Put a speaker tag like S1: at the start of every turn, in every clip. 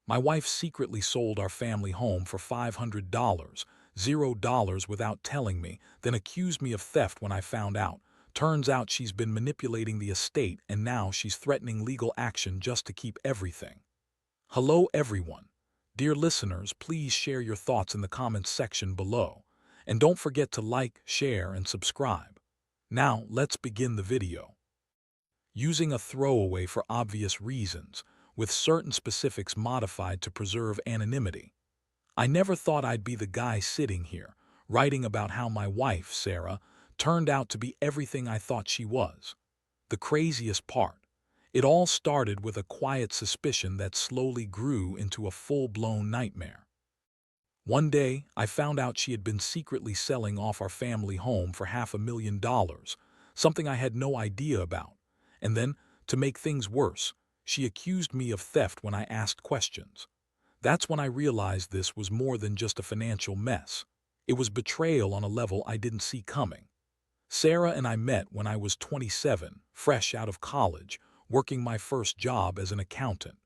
S1: My wife secretly sold our family home for $500, $0 without telling me, then accused me of theft when I found out. Turns out she's been manipulating the estate and now she's threatening legal action just to keep everything. Hello everyone. Dear listeners, please share your thoughts in the comments section below. And don't forget to like, share, and subscribe. Now, let's begin the video. Using a throwaway for obvious reasons, with certain specifics modified to preserve anonymity. I never thought I'd be the guy sitting here, writing about how my wife, Sarah, turned out to be everything I thought she was. The craziest part, it all started with a quiet suspicion that slowly grew into a full-blown nightmare. One day, I found out she had been secretly selling off our family home for $500,000, something I had no idea about. And then, to make things worse, she accused me of theft when I asked questions. That's when I realized this was more than just a financial mess. It was betrayal on a level I didn't see coming. Sarah and I met when I was 27, fresh out of college, working my first job as an accountant.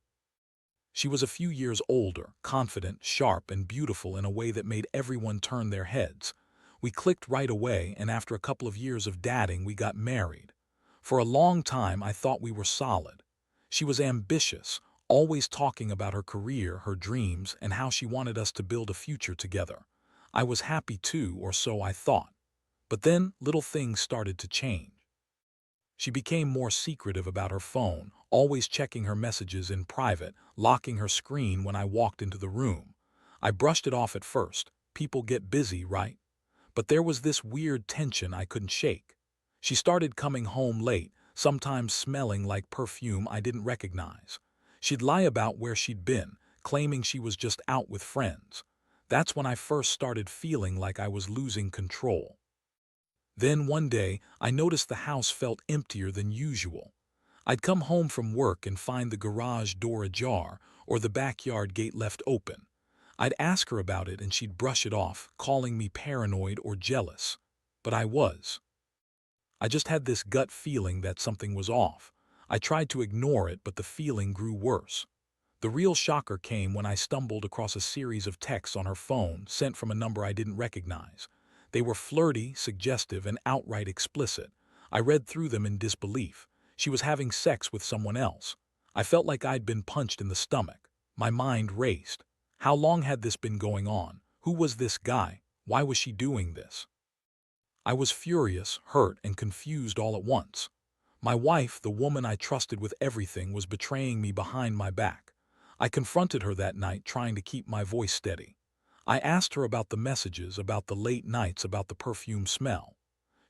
S1: She was a few years older, confident, sharp, and beautiful in a way that made everyone turn their heads. We clicked right away, and after a couple of years of dating, we got married. For a long time, I thought we were solid. She was ambitious, always talking about her career, her dreams, and how she wanted us to build a future together. I was happy too, or so I thought. But then, little things started to change. She became more secretive about her phone, always checking her messages in private, locking her screen when I walked into the room. I brushed it off at first. People get busy, right? But there was this weird tension I couldn't shake. She started coming home late, sometimes smelling like perfume I didn't recognize. She'd lie about where she'd been, claiming she was just out with friends. That's when I first started feeling like I was losing control. Then one day, I noticed the house felt emptier than usual. I'd come home from work and find the garage door ajar or the backyard gate left open. I'd ask her about it and she'd brush it off, calling me paranoid or jealous. But I was. I just had this gut feeling that something was off. I tried to ignore it, but the feeling grew worse. The real shocker came when I stumbled across a series of texts on her phone sent from a number I didn't recognize. They were flirty, suggestive, and outright explicit. I read through them in disbelief. She was having sex with someone else. I felt like I'd been punched in the stomach. My mind raced. How long had this been going on? Who was this guy? Why was she doing this? I was furious, hurt, and confused all at once. My wife, the woman I trusted with everything, was betraying me behind my back. I confronted her that night, trying to keep my voice steady. I asked her about the messages, about the late nights, about the perfume smell.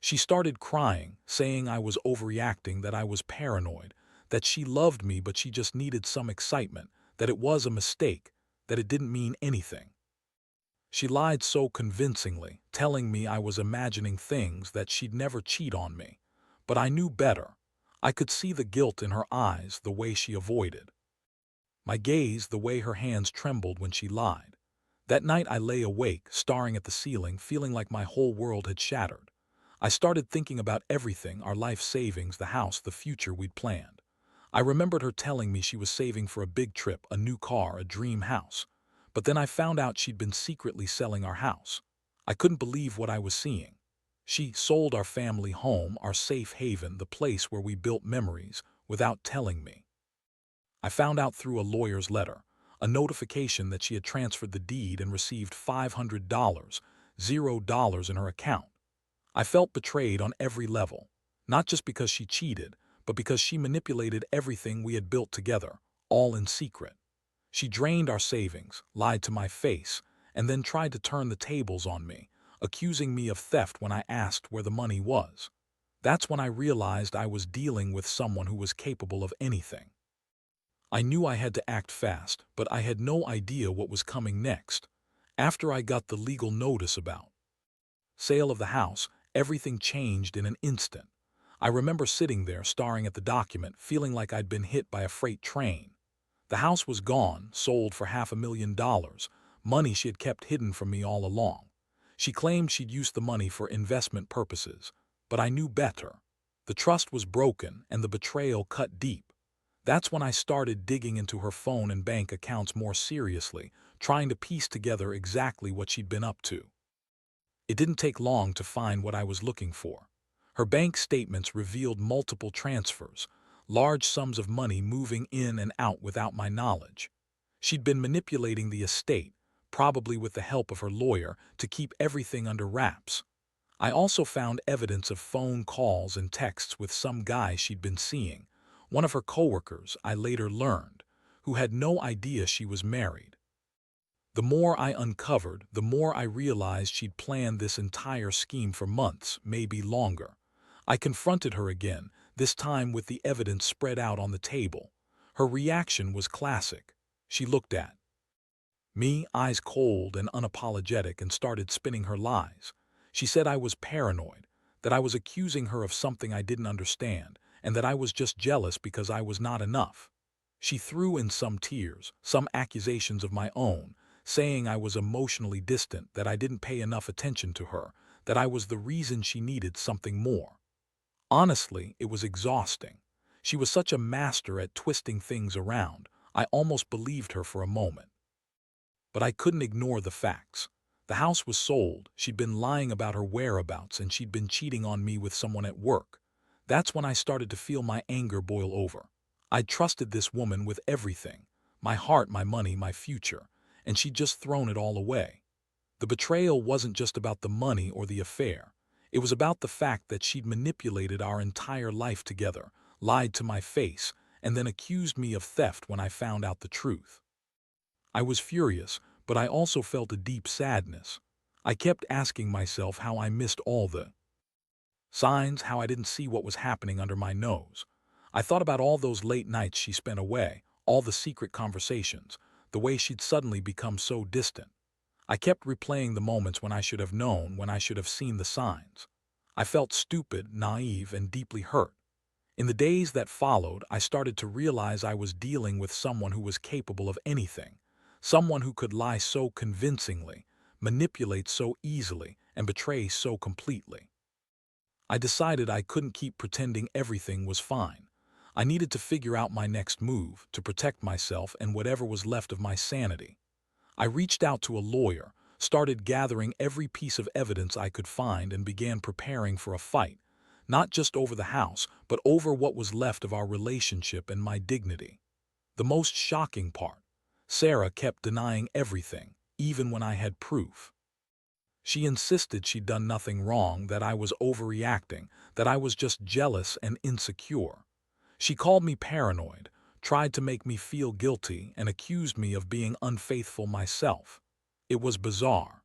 S1: She started crying, saying I was overreacting, that I was paranoid, that she loved me but she just needed some excitement, that it was a mistake, that it didn't mean anything. She lied so convincingly, telling me I was imagining things, that she'd never cheat on me. But I knew better. I could see the guilt in her eyes, the way she avoided my gaze, the way her hands trembled when she lied. That night I lay awake, staring at the ceiling, feeling like my whole world had shattered. I started thinking about everything, our life savings, the house, the future we'd planned. I remembered her telling me she was saving for a big trip, a new car, a dream house. But then I found out she'd been secretly selling our house. I couldn't believe what I was seeing. She sold our family home, our safe haven, the place where we built memories, without telling me. I found out through a lawyer's letter, a notification that she had transferred the deed and received $500, $0 in her account. I felt betrayed on every level, not just because she cheated, but because she manipulated everything we had built together, all in secret. She drained our savings, lied to my face, and then tried to turn the tables on me, accusing me of theft when I asked where the money was. That's when I realized I was dealing with someone who was capable of anything. I knew I had to act fast, but I had no idea what was coming next. After I got the legal notice about sale of the house, everything changed in an instant. I remember sitting there, staring at the document, feeling like I'd been hit by a freight train. The house was gone, sold for $500,000, money she had kept hidden from me all along. She claimed she'd used the money for investment purposes, but I knew better. The trust was broken and the betrayal cut deep. That's when I started digging into her phone and bank accounts more seriously, trying to piece together exactly what she'd been up to. It didn't take long to find what I was looking for. Her bank statements revealed multiple transfers, large sums of money moving in and out without my knowledge. She'd been manipulating the estate, probably with the help of her lawyer, to keep everything under wraps. I also found evidence of phone calls and texts with some guy she'd been seeing, one of her coworkers, I later learned, who had no idea she was married. The more I uncovered, the more I realized she'd planned this entire scheme for months, maybe longer. I confronted her again, this time with the evidence spread out on the table. Her reaction was classic. She looked at me, eyes cold and unapologetic, and started spinning her lies. She said I was paranoid, that I was accusing her of something I didn't understand, and that I was just jealous because I was not enough. She threw in some tears, some accusations of my own, saying I was emotionally distant, that I didn't pay enough attention to her, that I was the reason she needed something more. Honestly, it was exhausting. She was such a master at twisting things around, I almost believed her for a moment. But I couldn't ignore the facts. The house was sold, she'd been lying about her whereabouts, and she'd been cheating on me with someone at work. That's when I started to feel my anger boil over. I'd trusted this woman with everything, my heart, my money, my future, and she'd just thrown it all away. The betrayal wasn't just about the money or the affair. It was about the fact that she'd manipulated our entire life together, lied to my face, and then accused me of theft when I found out the truth. I was furious, but I also felt a deep sadness. I kept asking myself how I missed all the signs, how I didn't see what was happening under my nose. I thought about all those late nights she spent away, all the secret conversations, the way she'd suddenly become so distant. I kept replaying the moments when I should have known, when I should have seen the signs. I felt stupid, naive, and deeply hurt. In the days that followed, I started to realize I was dealing with someone who was capable of anything, someone who could lie so convincingly, manipulate so easily, and betray so completely. I decided I couldn't keep pretending everything was fine. I needed to figure out my next move to protect myself and whatever was left of my sanity. I reached out to a lawyer, started gathering every piece of evidence I could find, and began preparing for a fight, not just over the house, but over what was left of our relationship and my dignity. The most shocking part, Sarah kept denying everything, even when I had proof. She insisted she'd done nothing wrong, that I was overreacting, that I was just jealous and insecure. She called me paranoid, tried to make me feel guilty, and accused me of being unfaithful myself. It was bizarre.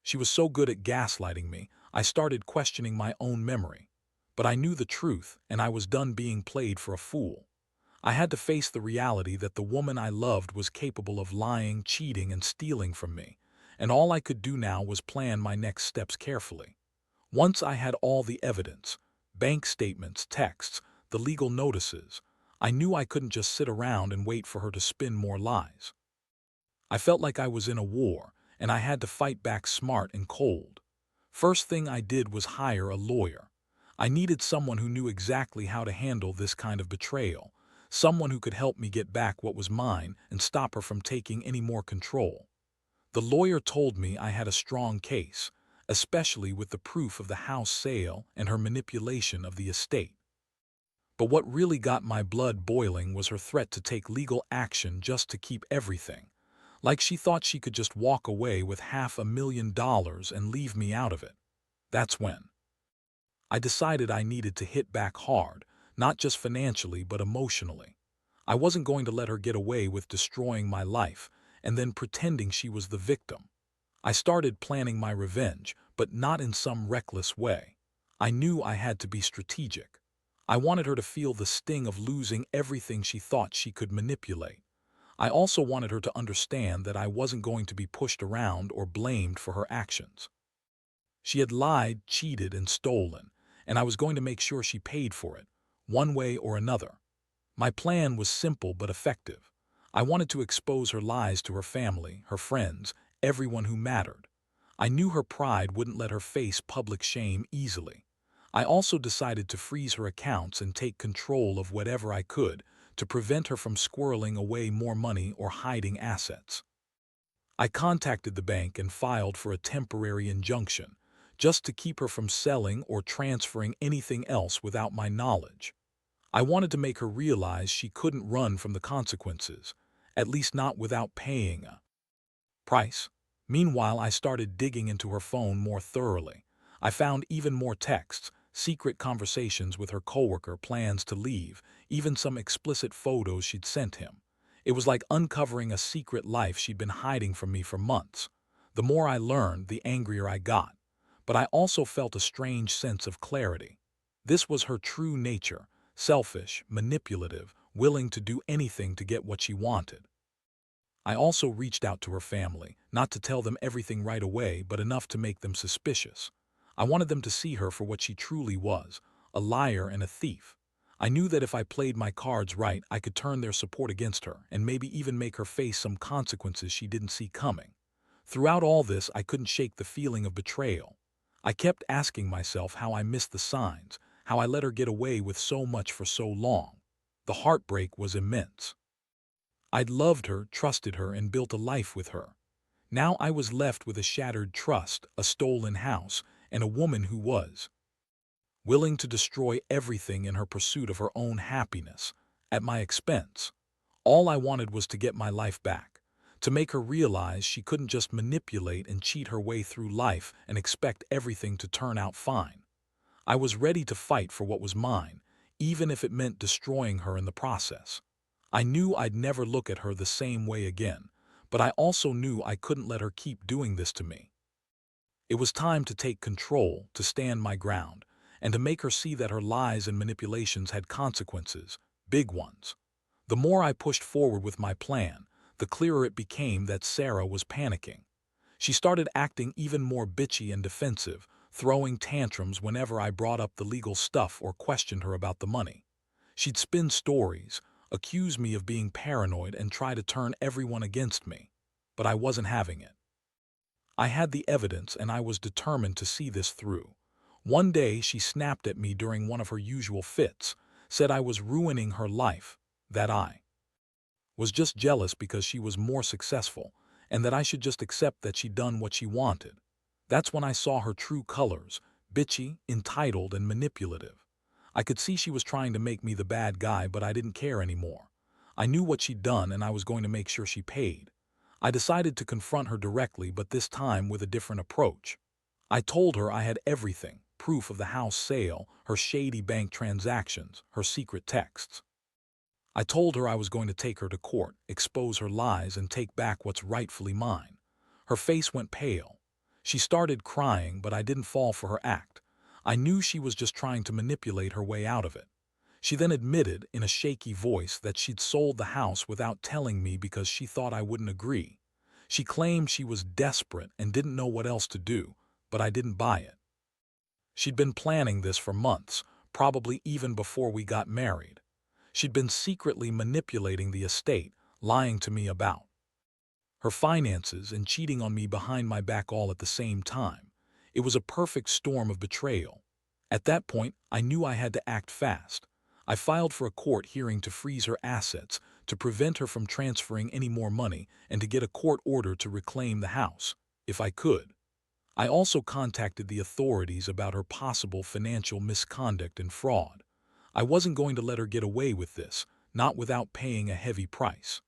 S1: She was so good at gaslighting me, I started questioning my own memory. But I knew the truth, and I was done being played for a fool. I had to face the reality that the woman I loved was capable of lying, cheating, and stealing from me, and all I could do now was plan my next steps carefully. Once I had all the evidence, bank statements, texts, the legal notices, I knew I couldn't just sit around and wait for her to spin more lies. I felt like I was in a war, and I had to fight back smart and cold. First thing I did was hire a lawyer. I needed someone who knew exactly how to handle this kind of betrayal, someone who could help me get back what was mine and stop her from taking any more control. The lawyer told me I had a strong case, especially with the proof of the house sale and her manipulation of the estate. But what really got my blood boiling was her threat to take legal action just to keep everything. Like she thought she could just walk away with $500,000 and leave me out of it. That's when I decided I needed to hit back hard, not just financially but emotionally. I wasn't going to let her get away with destroying my life and then pretending she was the victim. I started planning my revenge, but not in some reckless way. I knew I had to be strategic. I wanted her to feel the sting of losing everything she thought she could manipulate. I also wanted her to understand that I wasn't going to be pushed around or blamed for her actions. She had lied, cheated, and stolen, and I was going to make sure she paid for it, one way or another. My plan was simple but effective. I wanted to expose her lies to her family, her friends, everyone who mattered. I knew her pride wouldn't let her face public shame easily. I also decided to freeze her accounts and take control of whatever I could to prevent her from squirreling away more money or hiding assets. I contacted the bank and filed for a temporary injunction, just to keep her from selling or transferring anything else without my knowledge. I wanted to make her realize she couldn't run from the consequences, at least not without paying a price. Meanwhile, I started digging into her phone more thoroughly. I found even more texts, secret conversations with her coworker, plans to leave, even some explicit photos she'd sent him. It was like uncovering a secret life she'd been hiding from me for months. The more I learned, the angrier I got. But I also felt a strange sense of clarity. This was her true nature, selfish, manipulative, willing to do anything to get what she wanted. I also reached out to her family, not to tell them everything right away, but enough to make them suspicious. I wanted them to see her for what she truly was, a liar and a thief. I knew that if I played my cards right, I could turn their support against her and maybe even make her face some consequences she didn't see coming. Throughout all this, I couldn't shake the feeling of betrayal. I kept asking myself how I missed the signs, how I let her get away with so much for so long. The heartbreak was immense. I'd loved her, trusted her, and built a life with her. Now I was left with a shattered trust, a stolen house, and a woman who was willing to destroy everything in her pursuit of her own happiness, at my expense. All I wanted was to get my life back, to make her realize she couldn't just manipulate and cheat her way through life and expect everything to turn out fine. I was ready to fight for what was mine, even if it meant destroying her in the process. I knew I'd never look at her the same way again, but I also knew I couldn't let her keep doing this to me. It was time to take control, to stand my ground, and to make her see that her lies and manipulations had consequences, big ones. The more I pushed forward with my plan, the clearer it became that Sarah was panicking. She started acting even more bitchy and defensive, throwing tantrums whenever I brought up the legal stuff or questioned her about the money. She'd spin stories, accuse me of being paranoid, and try to turn everyone against me. But I wasn't having it. I had the evidence, and I was determined to see this through. One day she snapped at me during one of her usual fits, said I was ruining her life, that I was just jealous because she was more successful, and that I should just accept that she'd done what she wanted. That's when I saw her true colors, bitchy, entitled, and manipulative. I could see she was trying to make me the bad guy, but I didn't care anymore. I knew what she'd done, and I was going to make sure she paid. I decided to confront her directly, but this time with a different approach. I told her I had everything: proof of the house sale, her shady bank transactions, her secret texts. I told her I was going to take her to court, expose her lies, and take back what's rightfully mine. Her face went pale. She started crying, but I didn't fall for her act. I knew she was just trying to manipulate her way out of it. She then admitted, in a shaky voice, that she'd sold the house without telling me because she thought I wouldn't agree. She claimed she was desperate and didn't know what else to do, but I didn't buy it. She'd been planning this for months, probably even before we got married. She'd been secretly manipulating the estate, lying to me about her finances, and cheating on me behind my back, all at the same time. It was a perfect storm of betrayal. At that point, I knew I had to act fast. I filed for a court hearing to freeze her assets, to prevent her from transferring any more money, and to get a court order to reclaim the house, if I could. I also contacted the authorities about her possible financial misconduct and fraud. I wasn't going to let her get away with this, not without paying a heavy price.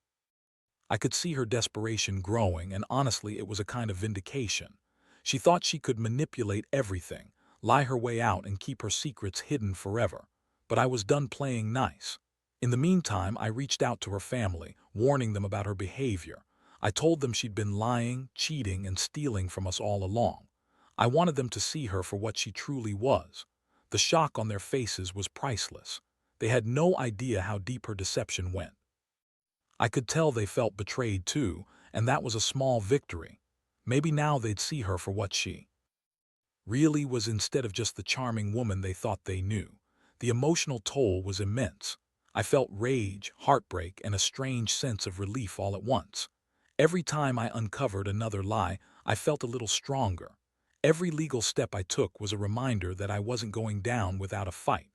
S1: I could see her desperation growing, and honestly, it was a kind of vindication. She thought she could manipulate everything, lie her way out, and keep her secrets hidden forever. But I was done playing nice. In the meantime, I reached out to her family, warning them about her behavior. I told them she'd been lying, cheating, and stealing from us all along. I wanted them to see her for what she truly was. The shock on their faces was priceless. They had no idea how deep her deception went. I could tell they felt betrayed too, and that was a small victory. Maybe now they'd see her for what she really was, instead of just the charming woman they thought they knew. The emotional toll was immense. I felt rage, heartbreak, and a strange sense of relief all at once. Every time I uncovered another lie, I felt a little stronger. Every legal step I took was a reminder that I wasn't going down without a fight.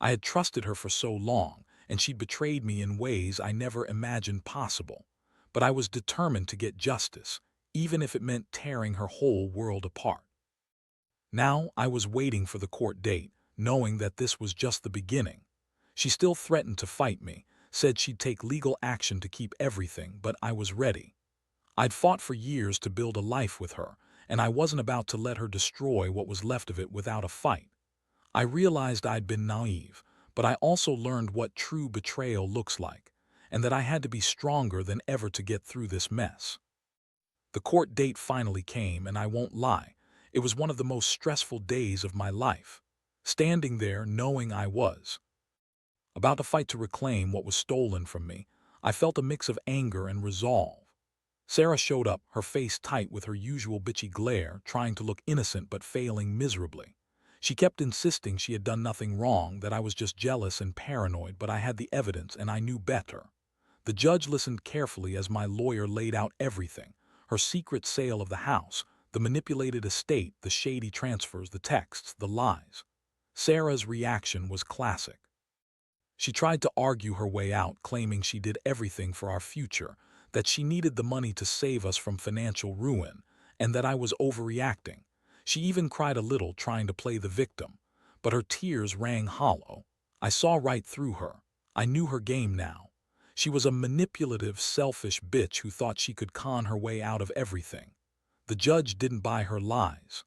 S1: I had trusted her for so long, and she'd betrayed me in ways I never imagined possible. But I was determined to get justice, even if it meant tearing her whole world apart. Now I was waiting for the court date, knowing that this was just the beginning. She still threatened to fight me, said she'd take legal action to keep everything, but I was ready. I'd fought for years to build a life with her, and I wasn't about to let her destroy what was left of it without a fight. I realized I'd been naive, but I also learned what true betrayal looks like, and that I had to be stronger than ever to get through this mess. The court date finally came, and I won't lie, it was one of the most stressful days of my life. Standing there knowing I was about to fight to reclaim what was stolen from me, I felt a mix of anger and resolve. Sarah showed up, her face tight with her usual bitchy glare, trying to look innocent but failing miserably. She kept insisting she had done nothing wrong, that I was just jealous and paranoid, but I had the evidence and I knew better. The judge listened carefully as my lawyer laid out everything: her secret sale of the house, the manipulated estate, the shady transfers, the texts, the lies. Sarah's reaction was classic. She tried to argue her way out, claiming she did everything for our future, that she needed the money to save us from financial ruin, and that I was overreacting. She even cried a little, trying to play the victim, but her tears rang hollow. I saw right through her. I knew her game now. She was a manipulative, selfish bitch who thought she could con her way out of everything. The judge didn't buy her lies.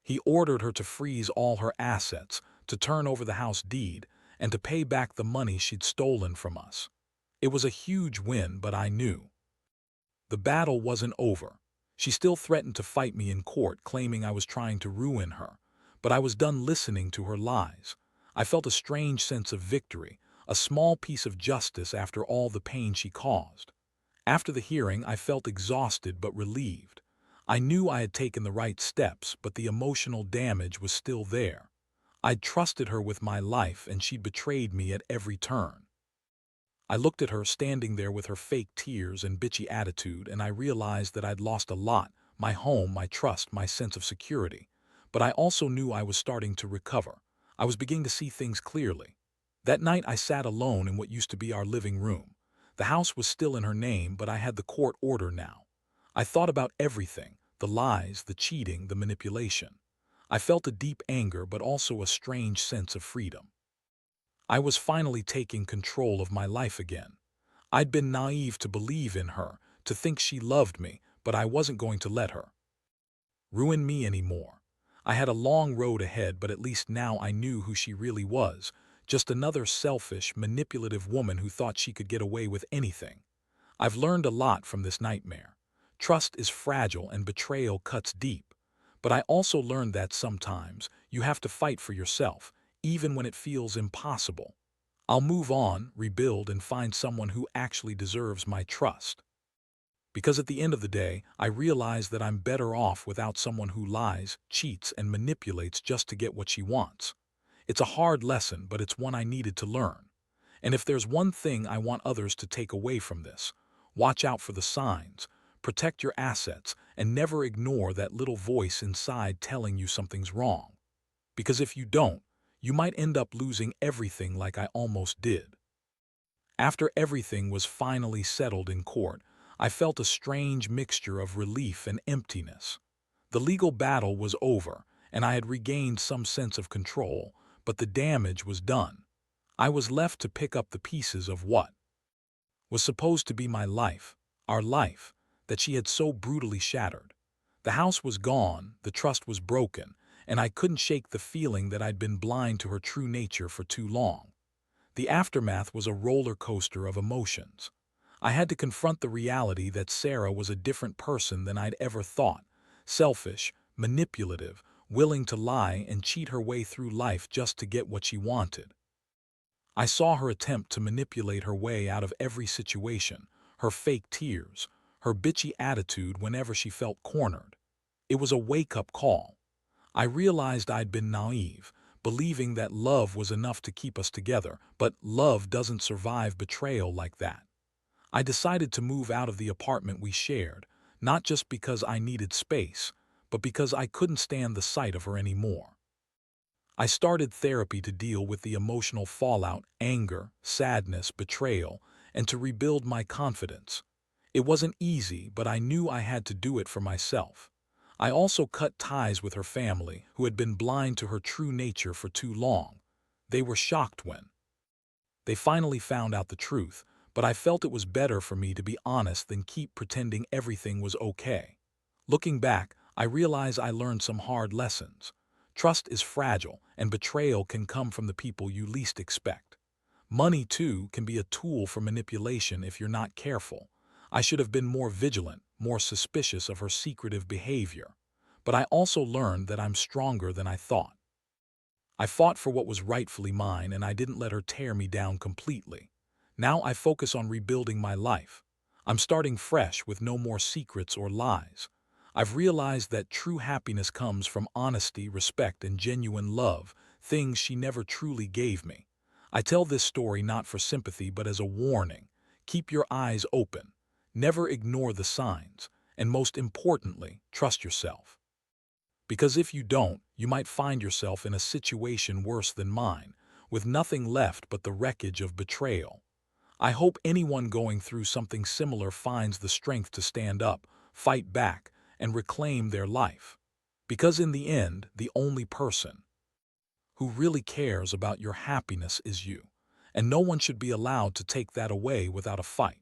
S1: He ordered her to freeze all her assets, to turn over the house deed, and to pay back the money she'd stolen from us. It was a huge win, but I knew the battle wasn't over. She still threatened to fight me in court, claiming I was trying to ruin her, but I was done listening to her lies. I felt a strange sense of victory, a small piece of justice after all the pain she caused. After the hearing, I felt exhausted but relieved. I knew I had taken the right steps, but the emotional damage was still there. I'd trusted her with my life, and she'd betrayed me at every turn. I looked at her standing there with her fake tears and bitchy attitude, and I realized that I'd lost a lot: my home, my trust, my sense of security. But I also knew I was starting to recover. I was beginning to see things clearly. That night I sat alone in what used to be our living room. The house was still in her name, but I had the court order now. I thought about everything: the lies, the cheating, the manipulation. I felt a deep anger, but also a strange sense of freedom. I was finally taking control of my life again. I'd been naive to believe in her, to think she loved me, but I wasn't going to let her ruin me anymore. I had a long road ahead, but at least now I knew who she really was: just another selfish, manipulative woman who thought she could get away with anything. I've learned a lot from this nightmare. Trust is fragile and betrayal cuts deep. But I also learned that sometimes you have to fight for yourself, even when it feels impossible. I'll move on, rebuild, and find someone who actually deserves my trust. Because at the end of the day, I realize that I'm better off without someone who lies, cheats, and manipulates just to get what she wants. It's a hard lesson, but it's one I needed to learn. And if there's one thing I want others to take away from this: watch out for the signs, protect your assets, and never ignore that little voice inside telling you something's wrong. Because if you don't, you might end up losing everything like I almost did. After everything was finally settled in court, I felt a strange mixture of relief and emptiness. The legal battle was over, and I had regained some sense of control, but the damage was done. I was left to pick up the pieces of what was supposed to be my life, our life, that she had so brutally shattered. The house was gone, the trust was broken, and I couldn't shake the feeling that I'd been blind to her true nature for too long. The aftermath was a roller coaster of emotions. I had to confront the reality that Sarah was a different person than I'd ever thought: selfish, manipulative, willing to lie and cheat her way through life just to get what she wanted. I saw her attempt to manipulate her way out of every situation: her fake tears, her bitchy attitude whenever she felt cornered. It was a wake-up call. I realized I'd been naive, believing that love was enough to keep us together, but love doesn't survive betrayal like that. I decided to move out of the apartment we shared, not just because I needed space, but because I couldn't stand the sight of her anymore. I started therapy to deal with the emotional fallout, anger, sadness, betrayal, and to rebuild my confidence. It wasn't easy, but I knew I had to do it for myself. I also cut ties with her family, who had been blind to her true nature for too long. They were shocked when they finally found out the truth, but I felt it was better for me to be honest than keep pretending everything was okay. Looking back, I realize I learned some hard lessons. Trust is fragile, and betrayal can come from the people you least expect. Money, too, can be a tool for manipulation if you're not careful. I should have been more vigilant, more suspicious of her secretive behavior. But I also learned that I'm stronger than I thought. I fought for what was rightfully mine, and I didn't let her tear me down completely. Now I focus on rebuilding my life. I'm starting fresh with no more secrets or lies. I've realized that true happiness comes from honesty, respect, and genuine love, things she never truly gave me. I tell this story not for sympathy but as a warning. Keep your eyes open. Never ignore the signs. And most importantly, trust yourself. Because if you don't, you might find yourself in a situation worse than mine, with nothing left but the wreckage of betrayal. I hope anyone going through something similar finds the strength to stand up, fight back, and reclaim their life. Because in the end, the only person who really cares about your happiness is you, and no one should be allowed to take that away without a fight.